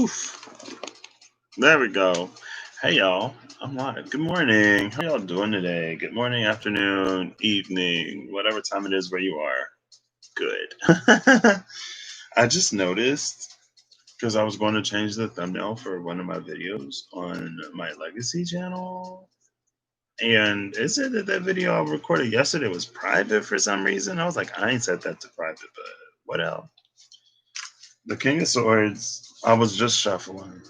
Oof. There we go. Hey y'all. I'm live. Good morning. How y'all doing today? Good morning, afternoon, evening, whatever time it is where you are. Good. I just noticed because I was going to change the thumbnail for one of my videos on my legacy channel. And it said that video I recorded yesterday was private for some reason. I was like, I ain't set that to private, but what else? The King of Swords, I was just shuffling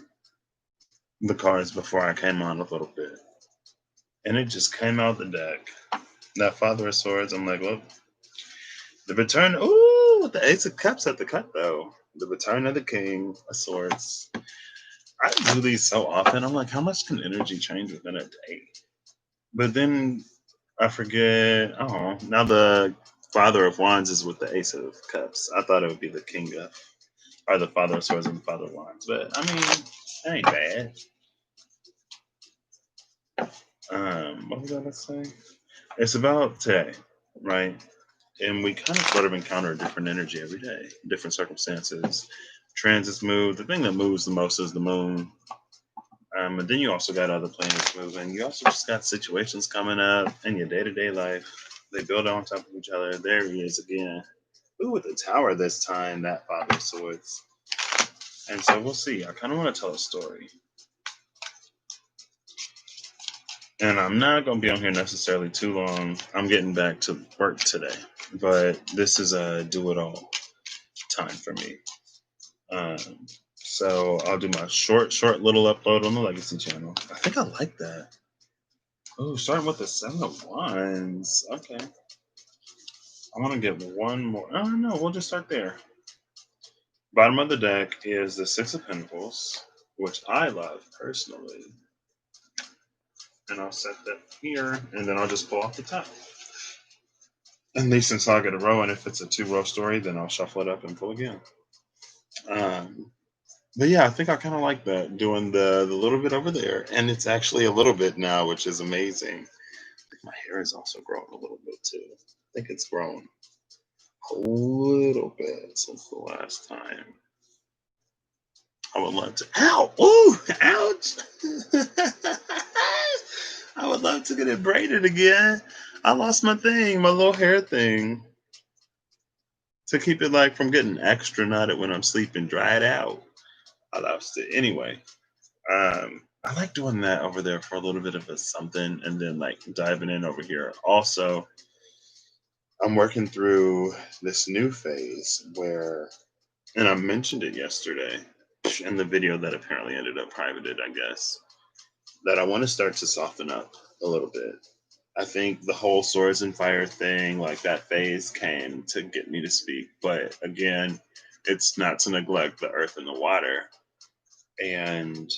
the cards before I came on a little bit. And it just came out the deck. That Father of Swords, I'm like, well, the return, ooh, the Ace of Cups at the cut, though. The return of the King of Swords. I do these so often. I'm like, how much can energy change within a day? But then I forget, oh, now the Father of Wands is with the Ace of Cups. I thought it would be the King of, or the Father of Swords and the Father of Wands. But, I mean, that ain't bad. What was I going to say? It's about today, right? And we kind of sort of encounter a different energy every day, different circumstances. Transits move. The thing that moves the most is the moon. And then you also got other planets moving. You also just got situations coming up in your day-to-day life. They build on top of each other. There he is again. Ooh, with the tower this time, that Father of Swords. And so we'll see. I kind of want to tell a story. And I'm not going to be on here necessarily too long. I'm getting back to work today. But this is a do-it-all time for me. So I'll do my short little upload on the Legacy channel. I think I like that. Oh, starting with the Seven of Wands. Okay. I want to get one more. Oh, no, we'll just start there. Bottom of the deck is the Six of Pentacles, which I love personally. And I'll set that here, and then I'll just pull off the top. At least until I get a row, and if it's a 2-row story, then I'll shuffle it up and pull again. But yeah, I think I kind of like that, doing the little bit over there. And it's actually a little bit now, which is amazing. I think my hair is also growing a little bit too. I think it's grown a little bit since the last time. I would love to. Ow! Ooh! Ouch! I would love to get it braided again. I lost my thing, my little hair thing. To keep it like from getting extra knotted when I'm sleeping, dry it out. I lost it. Anyway, I like doing that over there for a little bit of a something and then like diving in over here. Also, I'm working through this new phase where, and I mentioned it yesterday in the video that apparently ended up privated, I guess, that I want to start to soften up a little bit. I think the whole Swords and Fire thing, like that phase came to get me to speak. But again, it's not to neglect the earth and the water. And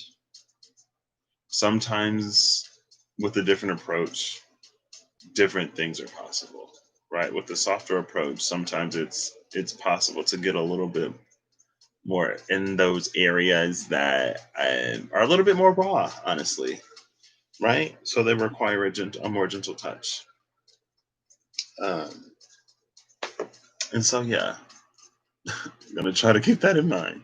sometimes with a different approach, different things are possible, right? With the softer approach, sometimes it's possible to get a little bit more in those areas that are a little bit more raw, honestly, right? So they require a more gentle touch. Um, and so, yeah, I'm going to try to keep that in mind.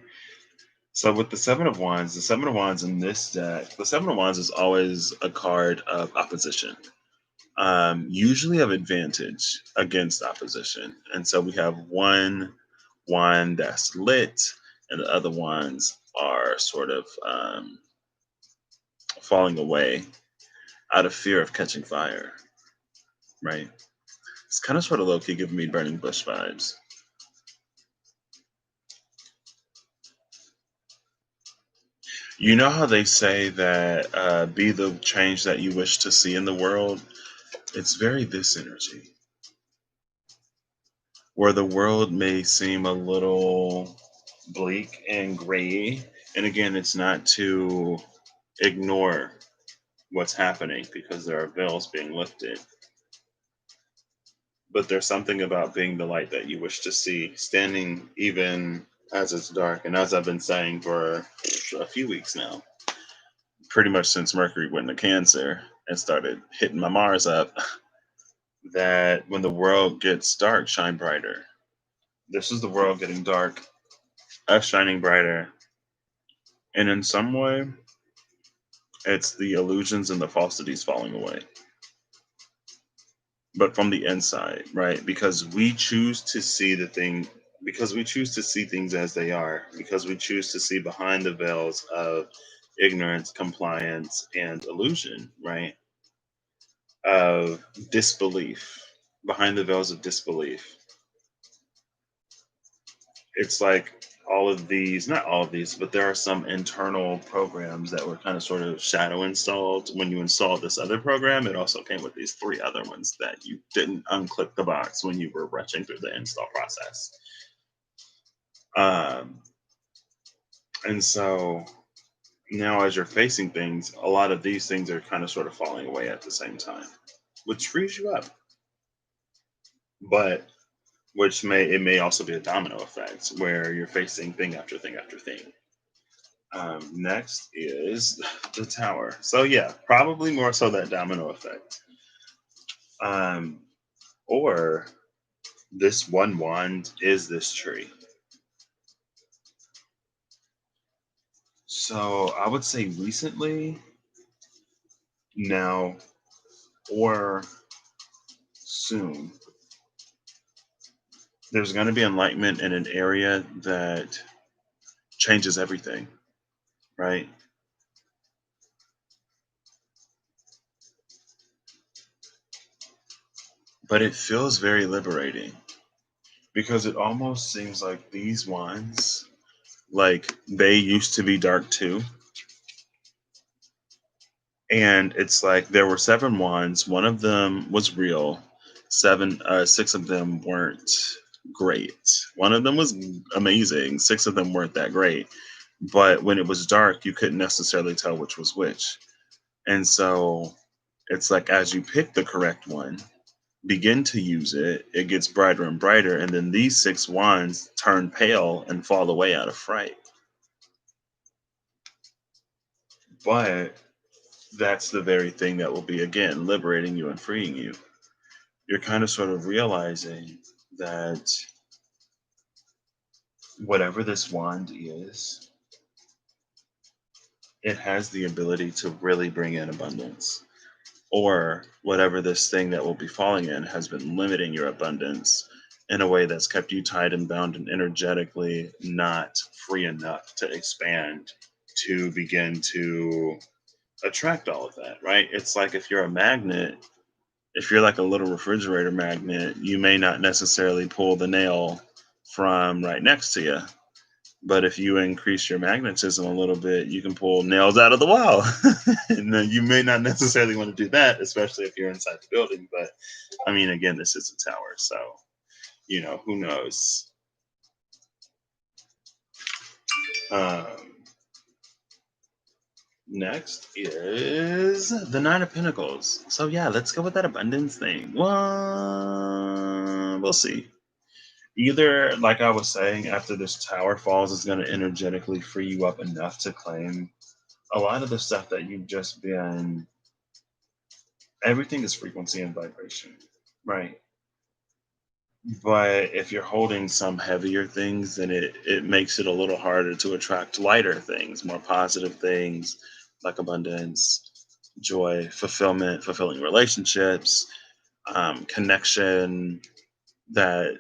So with the Seven of Wands, the Seven of Wands in this deck, the Seven of Wands is always a card of opposition. Usually of advantage against opposition. And so we have one wand that's lit, and the other wands are sort of falling away out of fear of catching fire, right? It's kind of sort of low-key giving me Burning Bush vibes. You know how they say that be the change that you wish to see in the world? It's very this energy. Where the world may seem a little bleak and gray. And again, it's not to ignore what's happening because there are veils being lifted. But there's something about being the light that you wish to see, standing even as it's dark. And as I've been saying for a few weeks now, pretty much since Mercury went into Cancer and started hitting my Mars up, that when the world gets dark, shine brighter. This is the world getting dark, us shining brighter, And in some way, it's the illusions and the falsities falling away, but from the inside, right? Because we choose to see the thing, because we choose to see things as they are, because we choose to see behind the veils of ignorance, compliance, and illusion, right? Of disbelief, behind the veils of disbelief. It's like all of these, not all of these, but there are some internal programs that were kind of sort of shadow installed. When you installed this other program, it also came with these three other ones that you didn't unclick the box when you were rushing through the install process. Um, and so now, as you're facing things, a lot of these things are kind of sort of falling away at the same time, which frees you up. But which may also be a domino effect where you're facing thing after thing after thing. Next is the tower. So yeah, probably more so that domino effect. Um, or this one wand is this tree. So I would say recently, now, or soon, there's going to be enlightenment in an area that changes everything, right? But it feels very liberating because it almost seems like these wands, like they used to be dark too. And it's like there were seven wands. One of them was real. Six of them weren't great. One of them was amazing. Six of them weren't that great. But when it was dark, you couldn't necessarily tell which was which. And so it's like as you pick the correct one, begin to use it, it gets brighter and brighter. And then these six wands turn pale and fall away out of fright. But that's the very thing that will be, again, liberating you and freeing you. You're kind of sort of realizing that whatever this wand is, it has the ability to really bring in abundance. Or whatever this thing that will be falling in has been limiting your abundance in a way that's kept you tied and bound and energetically not free enough to expand to begin to attract all of that, right? It's like if you're a magnet, if you're like a little refrigerator magnet, you may not necessarily pull the nail from right next to you. But if you increase your magnetism a little bit, you can pull nails out of the wall. And then you may not necessarily want to do that, especially if you're inside the building. But I mean, again, this is a tower. So, who knows? Um, Next is the Nine of Pentacles. So, yeah, let's go with that abundance thing. Well, we'll see. Either, like I was saying, after this tower falls, is going to energetically free you up enough to claim a lot of the stuff that you've just been. Everything is frequency and vibration, right? But if you're holding some heavier things, then it makes it a little harder to attract lighter things, more positive things like abundance, joy, fulfillment, fulfilling relationships, connection. That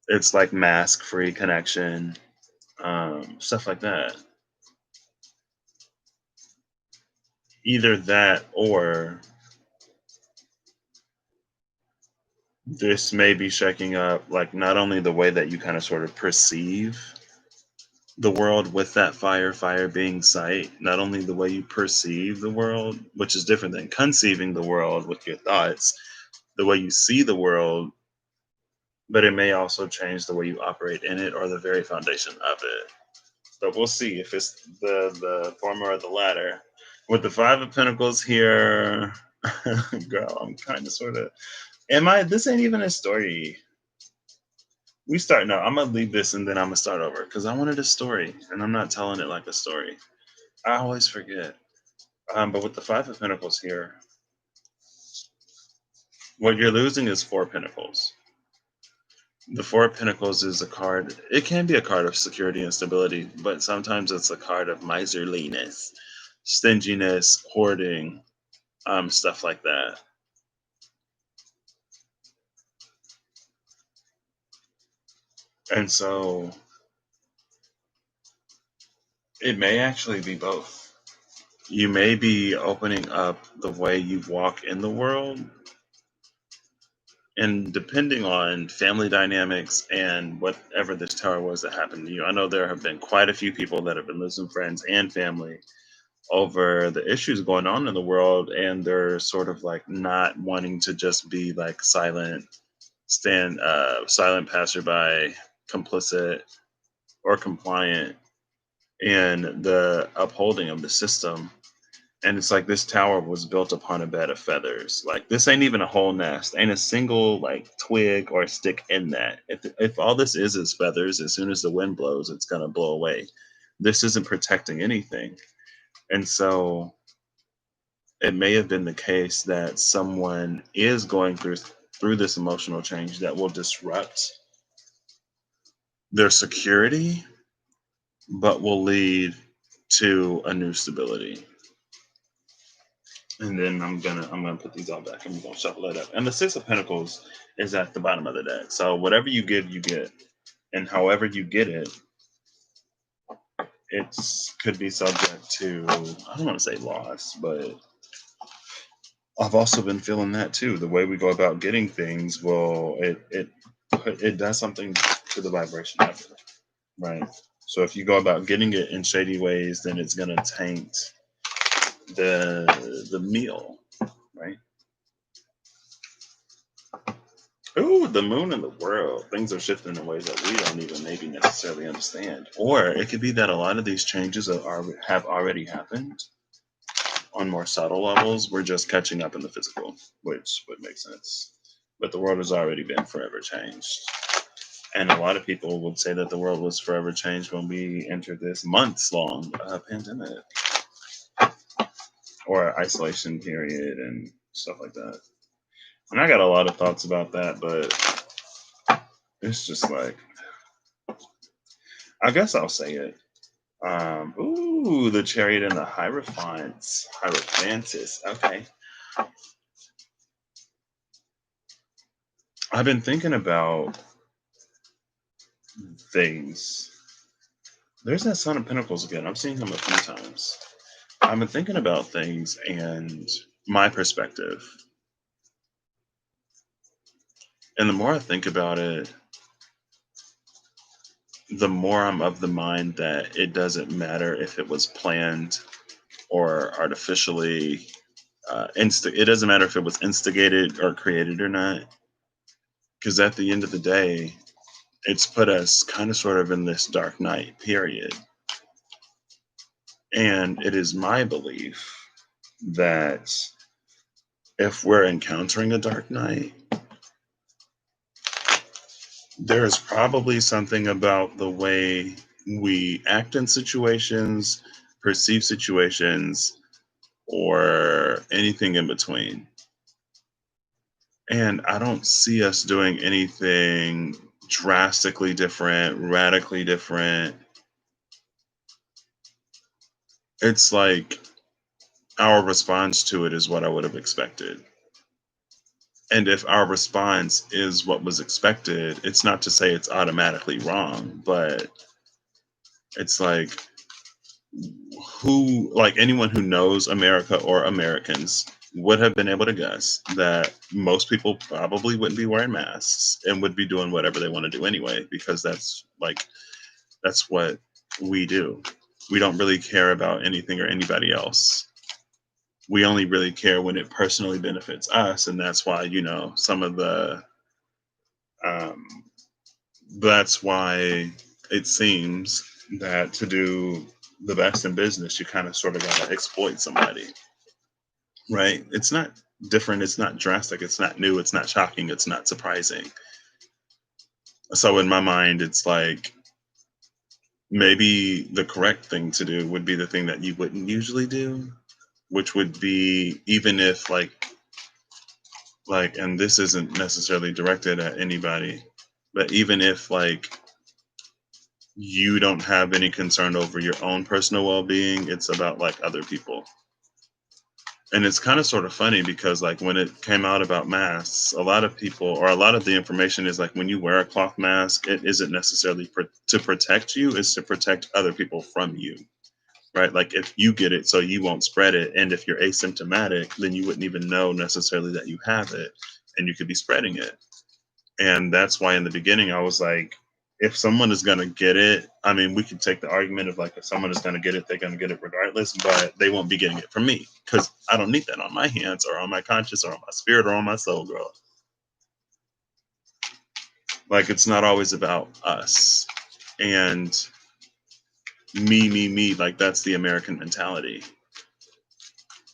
it's like mask free connection, stuff like that. Either that or this may be shaking up like not only the way that you kind of sort of perceive the world with that fire being sight, not only the way you perceive the world, which is different than conceiving the world with your thoughts, the way you see the world, but it may also change the way you operate in it or the very foundation of it. But we'll see if it's the former or the latter. With the Five of Pentacles here, girl, I'm kind of sort of. Am I? This ain't even a story. We start now. I'm gonna leave this and then I'm gonna start over because I wanted a story and I'm not telling it like a story. I always forget. But with the Five of Pentacles here, what you're losing is Four Pentacles. The Four of Pentacles is a card. It can be a card of security and stability, but sometimes it's a card of miserliness, stinginess, hoarding, stuff like that. And so it may actually be both. You may be opening up the way you walk in the world, and depending on family dynamics and whatever this tower was that happened to you, I know there have been quite a few people that have been losing friends and family over the issues going on in the world, and they're sort of like not wanting to just be like silent passerby, complicit or compliant in the upholding of the system. And it's like this tower was built upon a bed of feathers. Like this ain't even a whole nest, ain't a single like twig or stick in that. If all this is feathers, as soon as the wind blows, it's gonna blow away. This isn't protecting anything. And so it may have been the case that someone is going through this emotional change that will disrupt their security, but will lead to a new stability. And then I'm gonna put these all back and we're gonna shuffle it up. And the Six of Pentacles is at the bottom of the deck. So whatever you give, you get. And however you get it, it's could be subject to, I don't want to say loss, but I've also been feeling that too. The way we go about getting things will it does something to the vibration of it, right? So if you go about getting it in shady ways, then it's gonna taint the meal, right? Ooh, the moon and the world. Things are shifting in ways that we don't even maybe necessarily understand. Or it could be that a lot of these changes have already happened on more subtle levels. We're just catching up in the physical, which would make sense. But the world has already been forever changed. And a lot of people would say that the world was forever changed when we entered this months long pandemic or isolation period and stuff like that. And I got a lot of thoughts about that, but it's just like, I guess I'll say it. Ooh, the Chariot and the Hierophants. Okay. I've been thinking about things. There's that Son of Pentacles again. I've seen him a few times. I've been thinking about things and my perspective. And the more I think about it, the more I'm of the mind that it doesn't matter if it was planned or artificially it doesn't matter if it was instigated or created or not. Because at the end of the day, it's put us kind of sort of in this dark night period. And it is my belief that if we're encountering a dark night, there is probably something about the way we act in situations, perceive situations, or anything in between. And I don't see us doing anything drastically different, radically different. It's like our response to it is what I would have expected. And if our response is what was expected, it's not to say it's automatically wrong, but it's like anyone who knows America or Americans would have been able to guess that most people probably wouldn't be wearing masks and would be doing whatever they want to do anyway, because that's what we do. We don't really care about anything or anybody else. We only really care when it personally benefits us, and that's why some of the um, that's why it seems that to do the best in business, you kind of sort of gotta exploit somebody, right? It's not different, it's not drastic, it's not new, it's not shocking, it's not surprising. So in my mind, it's like maybe the correct thing to do would be the thing that you wouldn't usually do, which would be, even if and this isn't necessarily directed at anybody, But even if like you don't have any concern over your own personal well-being, it's about like other people. And it's kind of sort of funny because like when it came out about masks, a lot of people or a lot of the information is like when you wear a cloth mask, it isn't necessarily to protect you, it's to protect other people from you. Right? Like if you get it so you won't spread it, and if you're asymptomatic, then you wouldn't even know necessarily that you have it and you could be spreading it. And that's why in the beginning I was like, if someone is going to get it, I mean, we could take the argument of like, if someone is going to get it, they're going to get it regardless, but they won't be getting it from me because I don't need that on my hands or on my conscience or on my spirit or on my soul, girl. Like, it's not always about us and me. Like, that's the American mentality.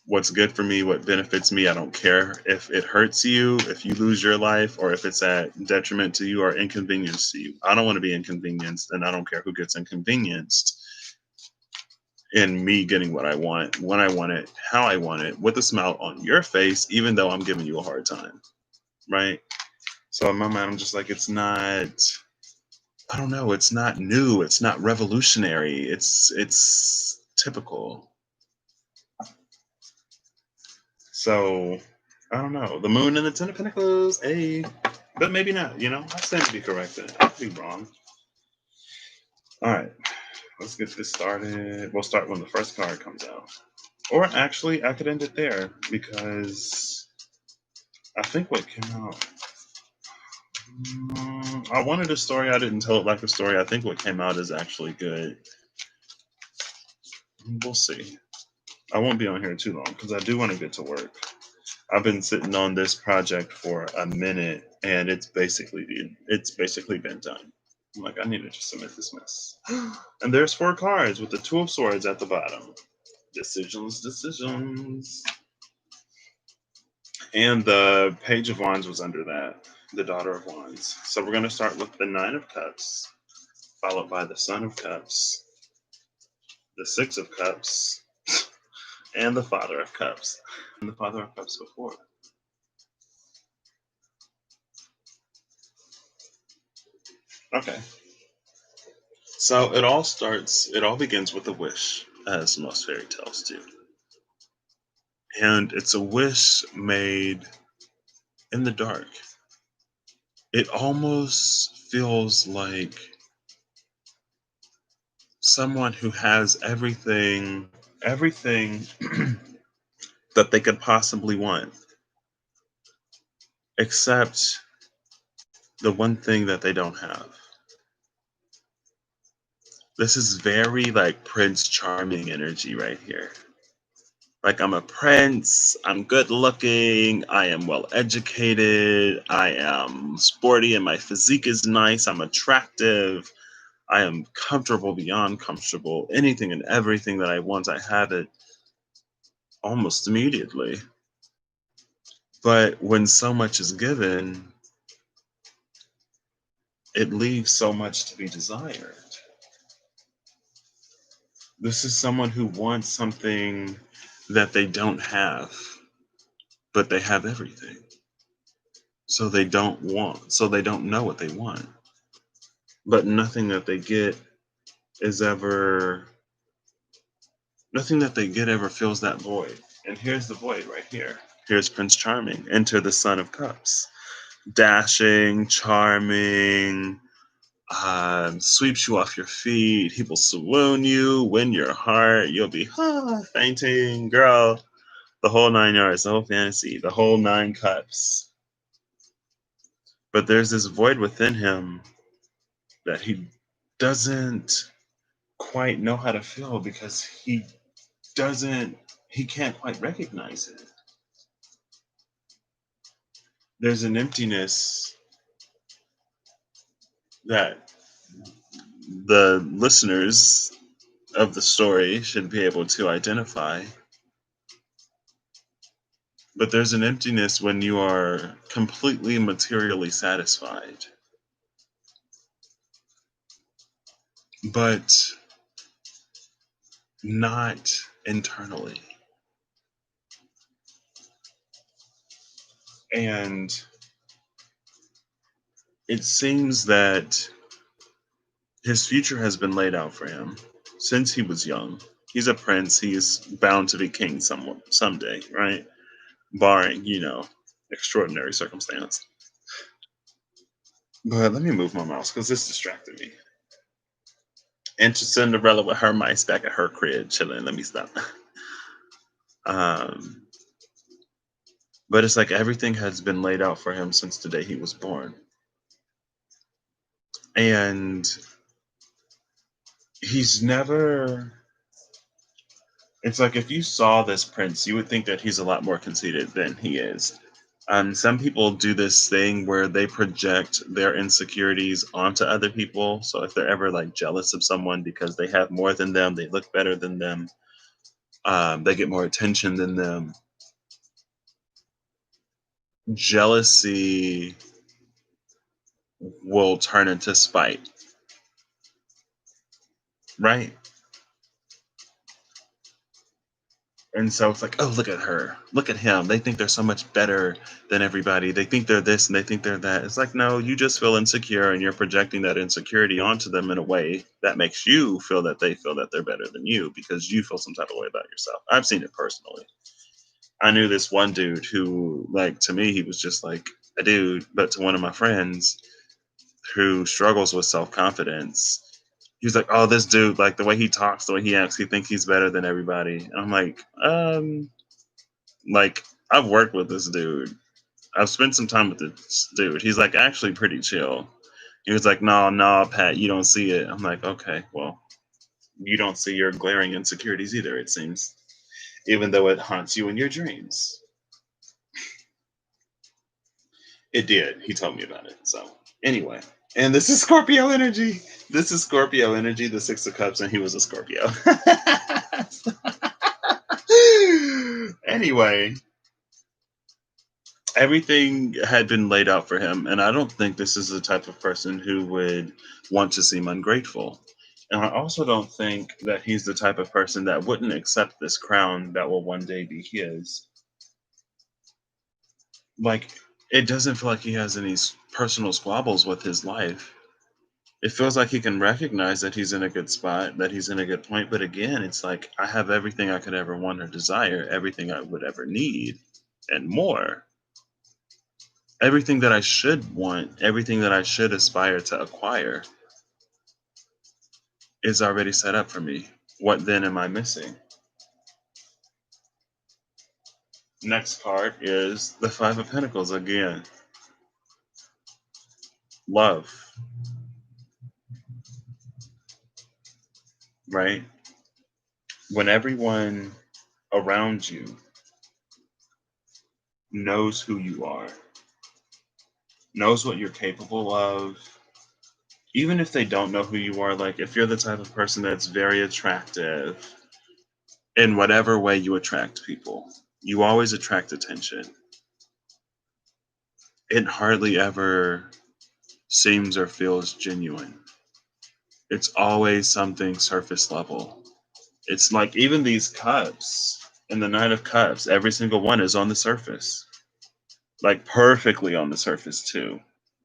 What's good for me, what benefits me, I don't care if it hurts you, if you lose your life, or if it's at detriment to you or inconvenience to you. I don't want to be inconvenienced, and I don't care who gets inconvenienced in me getting what I want, when I want it, how I want it, with a smile on your face, even though I'm giving you a hard time. Right? So in my mind, I'm just like, it's not, I don't know, it's not new, it's not revolutionary, it's typical. So I don't know. The moon and the Ten of Pentacles, hey, but maybe not. You know, I stand to be corrected. I could be wrong. All right, let's get this started. We'll start when the first card comes out, or actually, I could end it there because I think what came out. I wanted a story. I didn't tell it like a story. I think what came out is actually good. We'll see. I won't be on here too long because I do want to get to work. I've been sitting on this project for a minute, and it's basically been done. I'm like, I need to just submit this mess. And there's 4 cards with the Two of Swords at the bottom. Decisions. And the Page of Wands was under that, the Daughter of Wands. So we're going to start with the Nine of Cups, followed by the Son of Cups, the Six of Cups, and the Father of Cups. And the Father of Cups before. Okay. So it all begins with a wish, as most fairy tales do. And it's a wish made in the dark. It almost feels like someone who has everything that they could possibly want, except the one thing that they don't have. This is very like Prince Charming energy right here. Like, I'm a prince, I'm good looking, I am well educated, I am sporty and my physique is nice, I'm attractive, I am comfortable beyond comfortable. Anything and everything that I want, I have it almost immediately. But when so much is given, it leaves so much to be desired. This is someone who wants something that they don't have, but they have everything. So they don't know what they want. But is ever nothing that they get ever fills that void. And here's the void right here. Here's Prince Charming. Enter the Son of Cups. Dashing, charming, sweeps you off your feet. He will swoon you, win your heart. You'll be fainting, girl. The whole 9 yards, the whole fantasy, the whole 9 cups. But there's this void within him that he doesn't quite know how to fill because he can't quite recognize it. There's an emptiness that the listeners of the story should be able to identify. But there's an emptiness when you are completely materially satisfied, but not internally. And it seems that his future has been laid out for him since he was young. He's a prince. He's bound to be king someday, right? Barring, extraordinary circumstance. But let me move my mouse because this distracted me. And to Cinderella with her mice back at her crib chilling. Let me stop. Um, but it's like everything has been laid out for him since the day he was born. And he's never. It's like if you saw this prince, you would think that he's a lot more conceited than he is. Some people do this thing where they project their insecurities onto other people. So if they're ever like jealous of someone because they have more than them, they look better than them, they get more attention than them. Jealousy will turn into spite, right? And so it's like, oh, look at her, look at him. They think they're so much better than everybody. They think they're this and they think they're that. It's like, no, you just feel insecure and you're projecting that insecurity onto them in a way that makes you feel that they feel that they're better than you because you feel some type of way about yourself. I've seen it personally. I knew this one dude who, like, to me, he was just like a dude, but to one of my friends who struggles with self confidence, he was like, "Oh, this dude, like the way he talks, the way he acts, he thinks he's better than everybody." And I'm like I've worked with this dude. I've spent some time with this dude. He's like actually pretty chill. He was like, "No, no, Pat, you don't see it." I'm like, "Okay, well, you don't see your glaring insecurities either. It seems, even though it haunts you in your dreams." It did. He told me about it. So anyway, and this is Scorpio energy. This is Scorpio energy, the Six of Cups, and he was a Scorpio. Anyway, everything had been laid out for him, and I don't think this is the type of person who would want to seem ungrateful. And I also don't think that he's the type of person that wouldn't accept this crown that will one day be his. Like, it doesn't feel like he has any personal squabbles with his life. It feels like he can recognize that he's in a good spot, that he's in a good point. But again, it's like I have everything I could ever want or desire, everything I would ever need, and more. Everything that I should want, everything that I should aspire to acquire is already set up for me. What then am I missing? Next card is the Five of Pentacles again. Love, right? When everyone around you knows who you are, knows what you're capable of, even if they don't know who you are, like if you're the type of person that's very attractive in whatever way you attract people, you always attract attention. It hardly ever seems or feels genuine. It's always something surface level. It's like even these cups in the Knight of Cups, every single one is on the surface, like perfectly on the surface, too.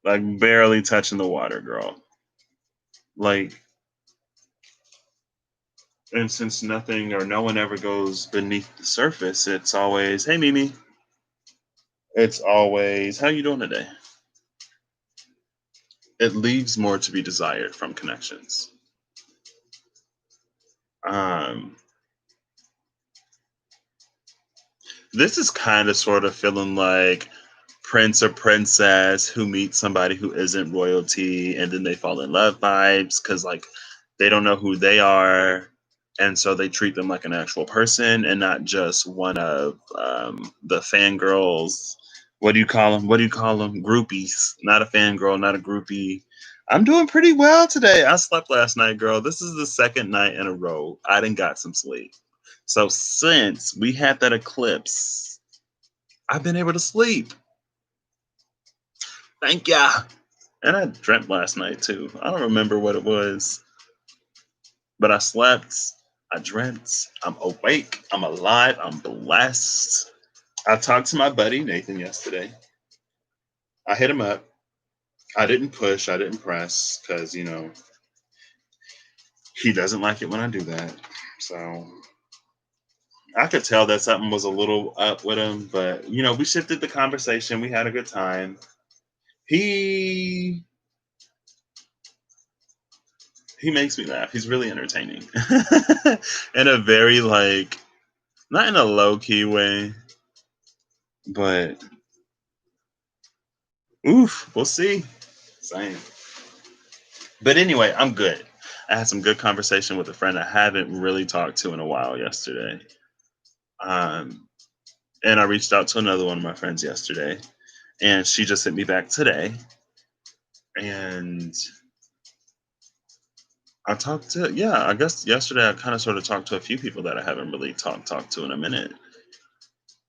Like barely touching the water, girl. Like, and since nothing or no one ever goes beneath the surface, it's always, hey, Mimi. It's always, how you doing today? It leaves more to be desired from connections. Um, this is kind of sort of feeling like prince or princess who meet somebody who isn't royalty and then they fall in love vibes because like they don't know who they are and so they treat them like an actual person and not just one of the fangirls. What do you call them? Groupies. Not a fangirl, not a groupie. I'm doing pretty well today. I slept last night, girl. This is the second night in a row I didn't got some sleep. So since we had that eclipse, I've been able to sleep. Thank ya. And I dreamt last night too. I don't remember what it was, but I slept. I dreamt. I'm awake. I'm alive. I'm blessed. I talked to my buddy Nathan yesterday. I hit him up. I didn't push, I didn't press because, he doesn't like it when I do that. So I could tell that something was a little up with him, but, we shifted the conversation. We had a good time. He he makes me laugh. He's really entertaining. In a very like not in a low key way, but oof, we'll see. Same. But anyway, I'm good. I had some good conversation with a friend I haven't really talked to in a while yesterday. Um, and I reached out to another one of my friends yesterday, and she just hit me back today. And I guess yesterday I kind of sort of talked to a few people that I haven't really talked to in a minute.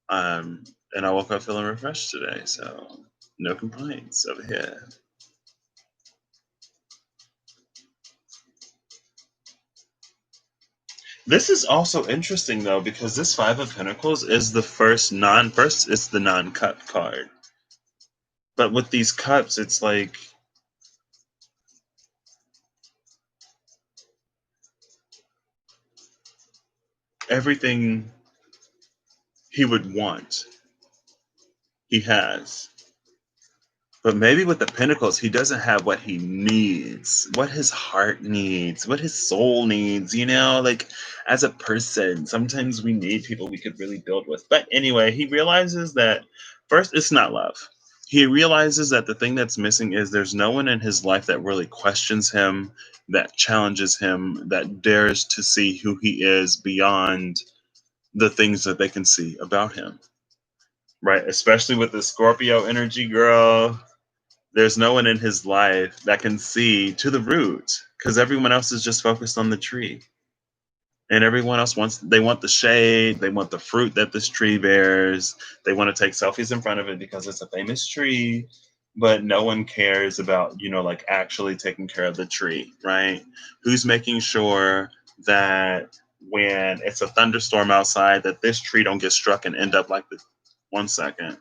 Um, and I woke up feeling refreshed today, so no complaints over here. This is also interesting though because this Five of Pentacles is the first, it's the non-cup card. But with these cups, it's like everything he would want, he has. But maybe with the Pentacles, he doesn't have what he needs, what his heart needs, what his soul needs, like as a person, sometimes we need people we could really build with. But anyway, he realizes that first, it's not love. He realizes that the thing that's missing is there's no one in his life that really questions him, that challenges him, that dares to see who he is beyond the things that they can see about him. Right? Especially with the Scorpio energy, girl, there's no one in his life that can see to the root because everyone else is just focused on the tree. And everyone else they want the shade, they want the fruit that this tree bears, they want to take selfies in front of it because it's a famous tree, but no one cares about, like actually taking care of the tree, right? Who's making sure that when it's a thunderstorm outside, that this tree don't get struck and end up like this? 1 second.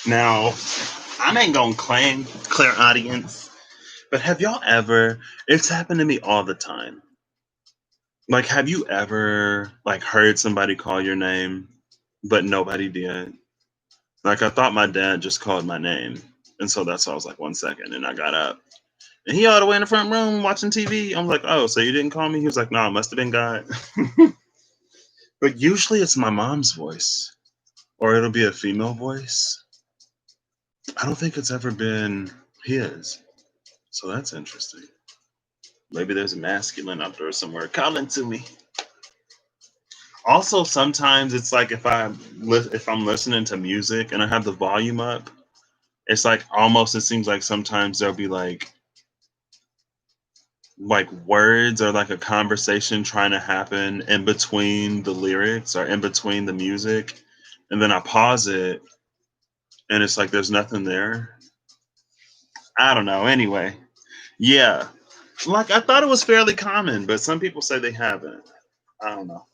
Now, I ain't gonna claim clear audience, but have y'all ever, it's happened to me all the time. Like, have you ever like heard somebody call your name, but nobody did? Like, I thought my dad just called my name, and so that's why I was like 1 second, and I got up, and he all the way in the front room watching TV. I'm like, oh, so you didn't call me? He was like, no, it must have been God. But usually it's my mom's voice, or it'll be a female voice. I don't think it's ever been his, so that's interesting. Maybe there's a masculine out there somewhere calling to me. Also, sometimes it's like if I'm listening to music and I have the volume up, it's like almost it seems like sometimes there'll be like words or like a conversation trying to happen in between the lyrics or in between the music, and then I pause it and it's like there's nothing there. I don't know. Anyway, yeah, like I thought it was fairly common, but some people say they haven't. I don't know.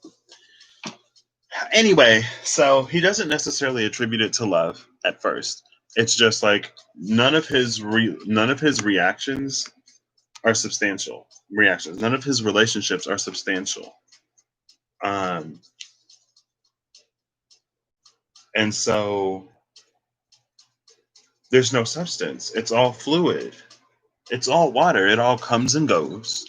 Anyway, so he doesn't necessarily attribute it to love at first. It's just like none of his reactions are substantial reactions. None of his relationships are substantial. Um, and so there's no substance. It's all fluid. It's all water. It all comes and goes.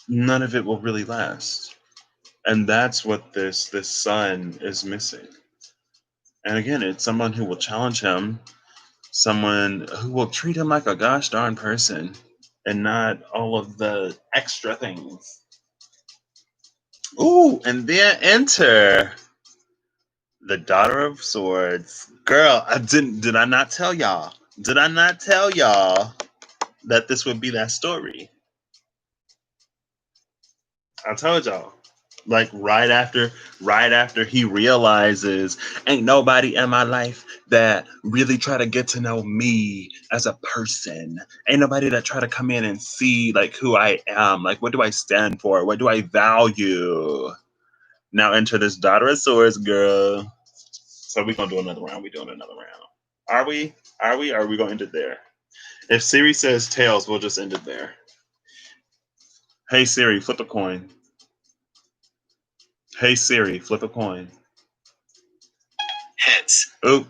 None of it will really last. And that's what this son is missing. And again, it's someone who will challenge him Someone who will treat him like a gosh darn person and not all of the extra things. Ooh, and then enter the Daughter of Swords. Girl, did I not tell y'all? Did I not tell y'all that this would be that story? I told y'all. Like right after he realizes ain't nobody in my life that really try to get to know me as a person. Ain't nobody that try to come in and see like who I am, like what do I stand for? What do I value? Now enter this Daughter of Swords girl. So we gonna do another round. We doing another round. Are we? Are we? Or are we gonna end it there? If Siri says tails, we'll just end it there. Hey Siri, flip a coin. Hey Siri, flip a coin. Heads. Oop.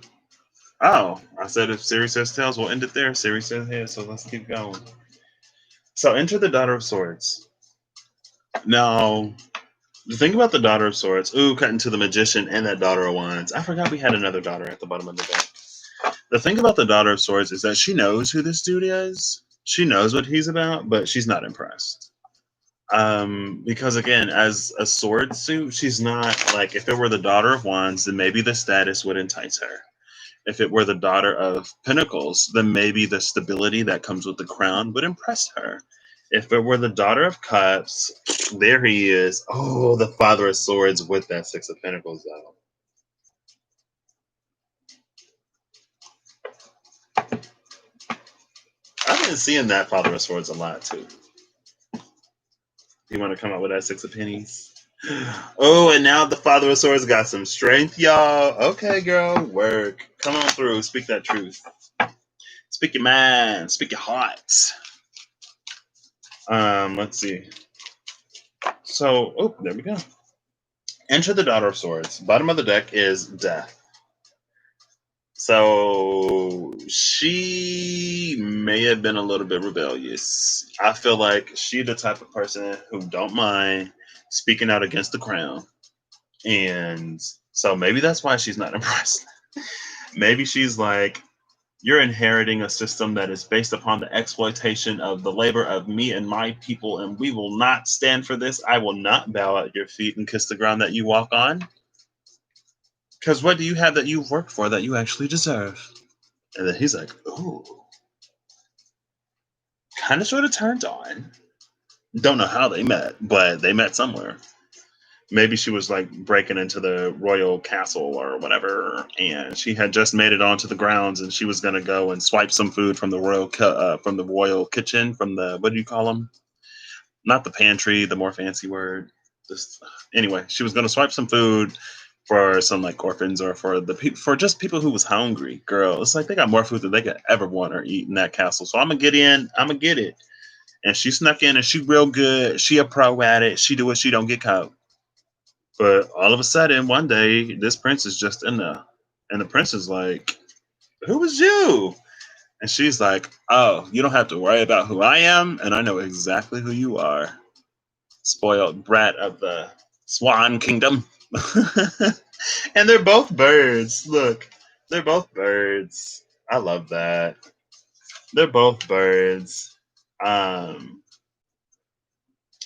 Oh, I said if Siri says tails, we'll end it there. Siri says heads, so let's keep going. So enter the Daughter of Swords. Now, the thing about the Daughter of Swords, cut into the Magician and that Daughter of Wands. I forgot we had another daughter at the bottom of the deck. The thing about the Daughter of Swords is that she knows who this dude is. She knows what he's about, but she's not impressed. Because again, as a sword suit, she's not like if it were the Daughter of Wands, then maybe the status would entice her. If it were the Daughter of Pentacles, then maybe the stability that comes with the crown would impress her. If it were the Daughter of Cups, there he is. Oh, the Father of Swords with that Six of Pentacles, though. I've been seeing that Father of Swords a lot, too. You want to come up with that Six of Pennies? Oh, and now the Father of Swords got some strength, y'all. Okay, girl, work. Come on through. Speak that truth. Speak your mind. Speak your heart. Let's see. So, there we go. Enter the Daughter of Swords. Bottom of the deck is Death. So she may have been a little bit rebellious. I feel like she the type of person who don't mind speaking out against the crown. And so maybe that's why she's not impressed. Maybe she's like, you're inheriting a system that is based upon the exploitation of the labor of me and my people, and we will not stand for this. I will not bow at your feet and kiss the ground that you walk on. Because what do you have that you've worked for that you actually deserve? And then he's like, ooh, kind of sort of turned on. Don't know how they met, but they met somewhere. Maybe she was like breaking into the royal castle or whatever, and she had just made it onto the grounds, and she was gonna go and swipe some food from the royal kitchen, from the what do you call them? Not the pantry, the more fancy word. Just anyway, she was gonna swipe some food for some like orphans or for for just people who was hungry. Girl, it's like they got more food than they could ever want or eat in that castle. So I'm gonna get in. I'm gonna get it. And she snuck in, and she real good. She a pro at it. She do it. She don't get caught. But all of a sudden, one day, this prince is just in there. And the prince is like, who was you? And she's like, oh, you don't have to worry about who I am. And I know exactly who you are. Spoiled brat of the Swan Kingdom. And they're both birds. Look, they're both birds. I love that. They're both birds. Um,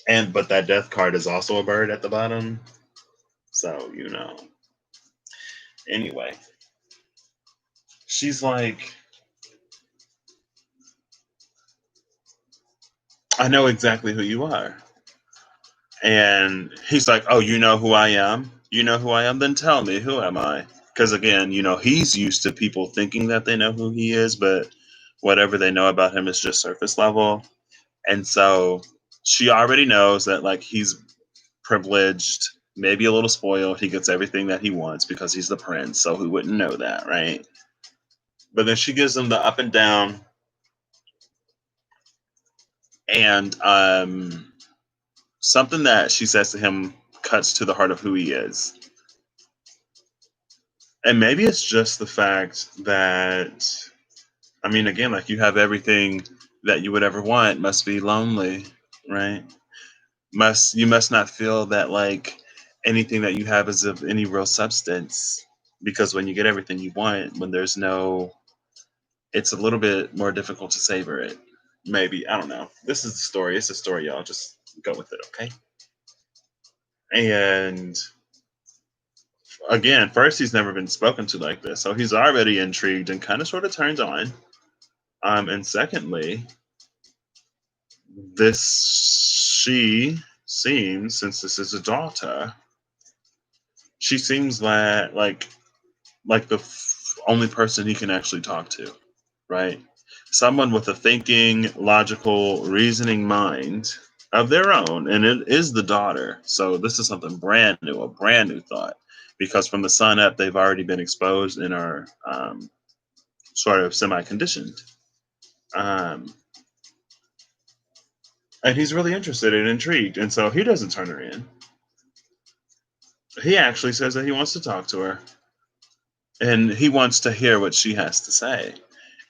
but that death card is also a bird at the bottom. So, Anyway, she's like, I know exactly who you are. And he's like, oh, you know who I am? You know who I am? Then tell me, who am I? Because again, he's used to people thinking that they know who he is, but whatever they know about him is just surface level. And so she already knows that like he's privileged, maybe a little spoiled. He gets everything that he wants because he's the prince. So who wouldn't know that, right? But then she gives him the up and down. And something that she says to him cuts to the heart of who he is. And maybe it's just the fact that, I mean, again, like you have everything that you would ever want, must be lonely, right? You must not feel that like anything that you have is of any real substance, because when you get everything you want, when there's no it's a little bit more difficult to savor it. Maybe. I don't know. This is the story. It's a story, y'all. Just go with it, okay? And again, first, he's never been spoken to like this. So he's already intrigued and kind of sort of turned on. And secondly, she seems, since this is a daughter, she seems like the only person he can actually talk to, right? Someone with a thinking, logical, reasoning mind of their own, and it is the daughter. So this is something brand new, a brand new thought, because from the sun up, they've already been exposed and are sort of semi-conditioned. Um, and he's really interested and intrigued, and so he doesn't turn her in. He actually says that he wants to talk to her, and he wants to hear what she has to say.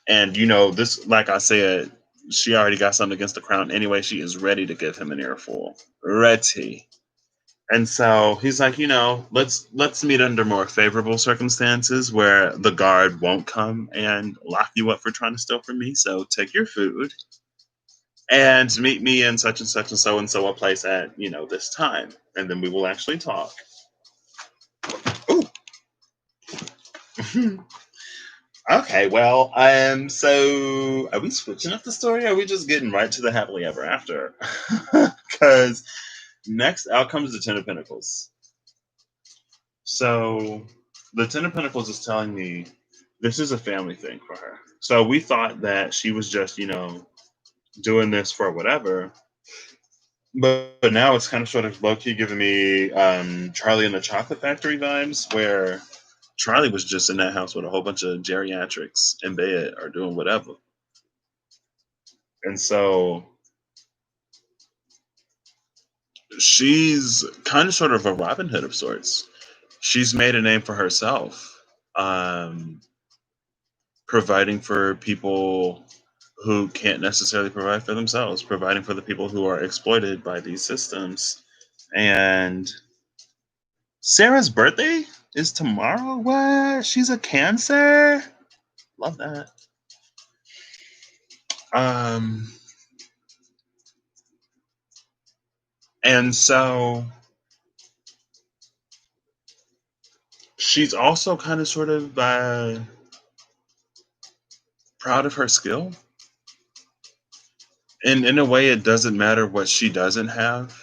And this, like I said, she already got something against the crown anyway. She is ready to give him an earful. Ready. And so he's like, let's meet under more favorable circumstances where the guard won't come and lock you up for trying to steal from me. So take your food and meet me in such and so a place at, this time. And then we will actually talk. Ooh. Okay, well, so are we switching up the story? Or are we just getting right to the happily ever after? Because next out comes the Ten of Pentacles. So the Ten of Pentacles is telling me this is a family thing for her. So we thought that she was just, doing this for whatever. But now it's kind of sort of low-key giving me Charlie and the Chocolate Factory vibes, where Charlie was just in that house with a whole bunch of geriatrics in bed or doing whatever. And so she's kind of sort of a Robin Hood of sorts. She's made a name for herself, providing for people who can't necessarily provide for themselves, providing for the people who are exploited by these systems. And Sarah's birthday is tomorrow? What? She's a Cancer? Love that. And so she's also kind of sort of proud of her skill. And in a way, it doesn't matter what she doesn't have,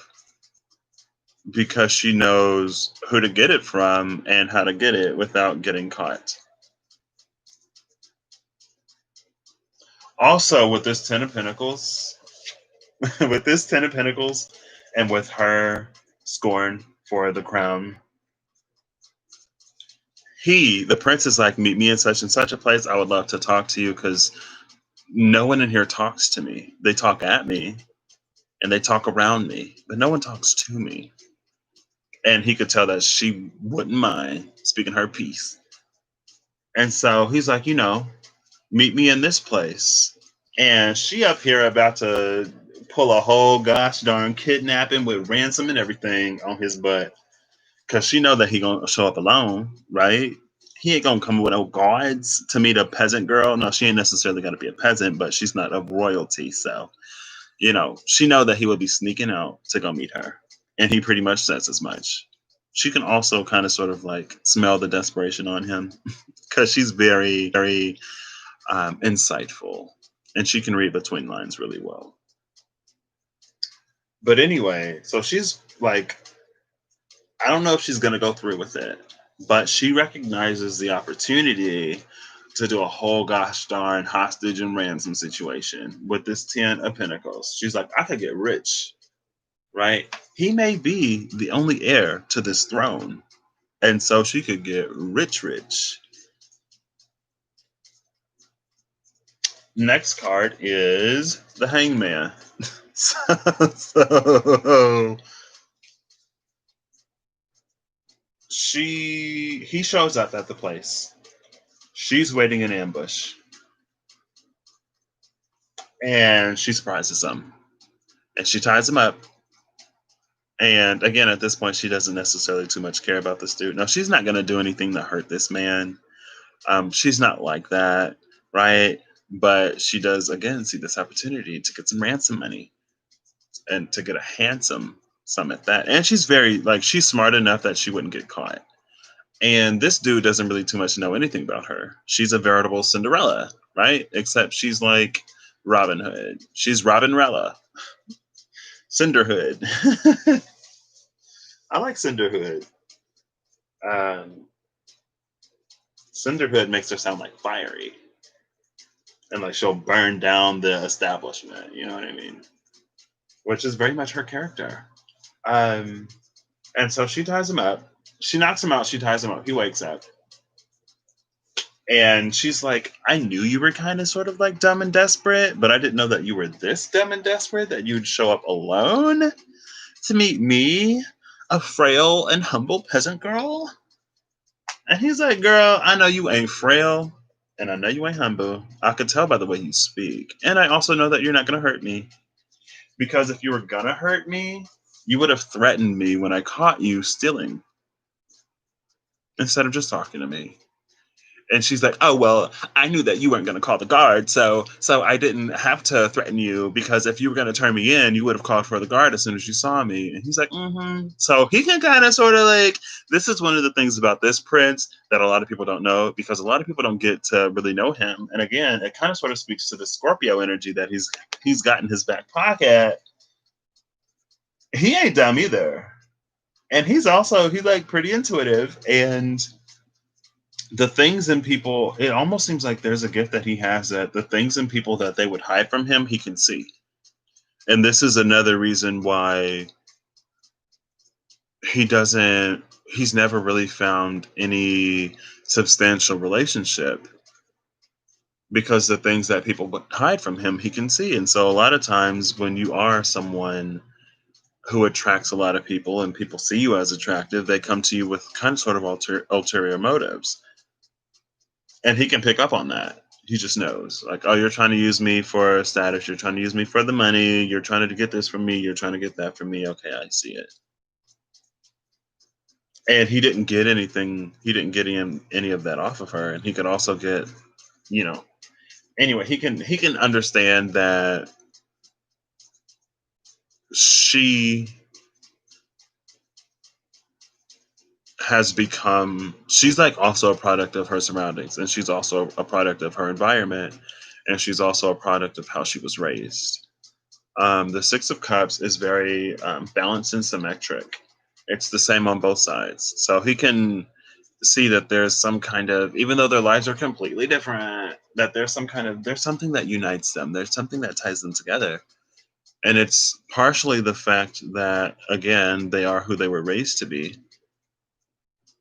because she knows who to get it from and how to get it without getting caught. Also, with this Ten of Pentacles, with this Ten of Pentacles, and with her scorn for the crown, the prince, is like, meet me in such and such a place. I would love to talk to you, because no one in here talks to me. They talk at me and they talk around me, but no one talks to me. And he could tell that she wouldn't mind speaking her piece. And so he's like, meet me in this place. And she up here about to pull a whole gosh darn kidnapping with ransom and everything on his butt, because she know that he gonna show up alone, right? He ain't gonna come with no guards to meet a peasant girl. No, she ain't necessarily gotta be a peasant, but she's not of royalty. So, she know that he would be sneaking out to go meet her. And he pretty much says as much. She can also kind of sort of like smell the desperation on him, because she's very, very insightful, and she can read between lines really well. But anyway, so she's like, I don't know if she's going to go through with it, but she recognizes the opportunity to do a whole gosh darn hostage and ransom situation with this Ten of Pentacles. She's like, I could get rich, right? He may be the only heir to this throne. And so she could get rich, rich. Next card is the Hangman. so he shows up at the place. She's waiting in ambush. And she surprises him. And she ties him up. And again, at this point, she doesn't necessarily too much care about this dude. No, she's not going to do anything to hurt this man. She's not like that, right? But she does again see this opportunity to get some ransom money and to get a handsome sum at that. And she's very like she's smart enough that she wouldn't get caught. And this dude doesn't really too much know anything about her. She's a veritable Cinderella, right? Except she's like Robin Hood. She's Robinrella. Cinderhood. I like Cinderhood. Um, Cinderhood makes her sound like fiery. And like she'll burn down the establishment, you know what I mean? Which is very much her character. Um, and so she ties him up. She knocks him out, she ties him up. He wakes up. And she's like, I knew you were kind of sort of like dumb and desperate, but I didn't know that you were this dumb and desperate that you'd show up alone to meet me, a frail and humble peasant girl. And he's like, girl, I know you ain't frail, and I know you ain't humble. I could tell by the way you speak. And I also know that you're not going to hurt me. Because if you were going to hurt me, you would have threatened me when I caught you stealing instead of just talking to me. And she's like, oh well, I knew that you weren't going to call the guard, so I didn't have to threaten you, because if you were going to turn me in, you would have called for the guard as soon as you saw me. And he's like, mm-hmm. So he can kind of sort of like, this is one of the things about this prince that a lot of people don't know, because a lot of people don't get to really know him. And again, it kind of sort of speaks to the Scorpio energy that he's got in his back pocket. He ain't dumb either, and he's like pretty intuitive. And the things in people, it almost seems like there's a gift that he has, that the things in people that they would hide from him, he can see. And this is another reason why he's never really found any substantial relationship, because the things that people would hide from him, he can see. And so a lot of times when you are someone who attracts a lot of people and people see you as attractive, they come to you with kind of sort of ulterior motives. And he can pick up on that. He just knows, like, oh, you're trying to use me for status. You're trying to use me for the money. You're trying to get this from me. You're trying to get that from me. Okay, I see it. And he didn't get anything. He didn't get any of that off of her. And he could also get, you know, anyway. He can understand that she has become. She's like also a product of her surroundings, and she's also a product of her environment, and she's also a product of how she was raised. The Six of Cups is very balanced and symmetric. It's the same on both sides. So he can see that there's some kind of, even though their lives are completely different, that there's something that unites them. There's something that ties them together. And it's partially the fact that, again, they are who they were raised to be.